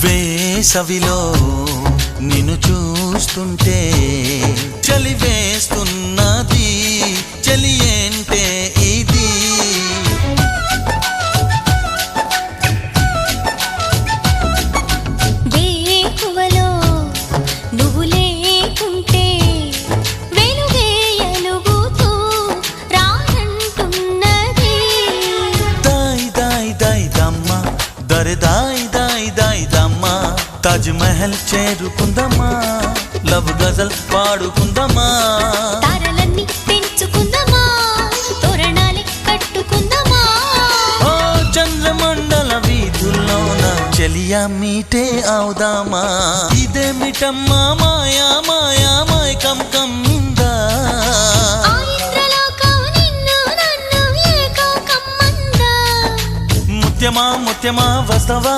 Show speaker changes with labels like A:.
A: వేసవిలో నిన్ను చూస్తుంటే చలి వేస్తున్నది, చలి ఏంటే ఇది?
B: వేకువలో నువ్వు లేకుంటే వెలుగే ఎలుగుతూ రానంటున్నది.
A: దాయి దాయి దాయి దమ్మ దరి దాయి దాయి దాయి దమ్మ, తాజ్ మహల్ చేరుకుందమ్మా, లవ్ గజల్ పాడుకుందమ్మా,
B: తారలన్నీ పెంచుకుందామా, తోరణాలే కట్టుకుందామా.
A: ఓ చంద్రమండల వీధుల్లోన చెలియా మీటే అవుదామా. ఇదేమిటమ్మా మాయా మాయా మైకం కమ్మిందా,
B: ఆ ఇంద్రలోకం నిన్ను నన్ను ఏకం కమ్మందా.
A: ముత్యమా ముత్యమా వస్తవా,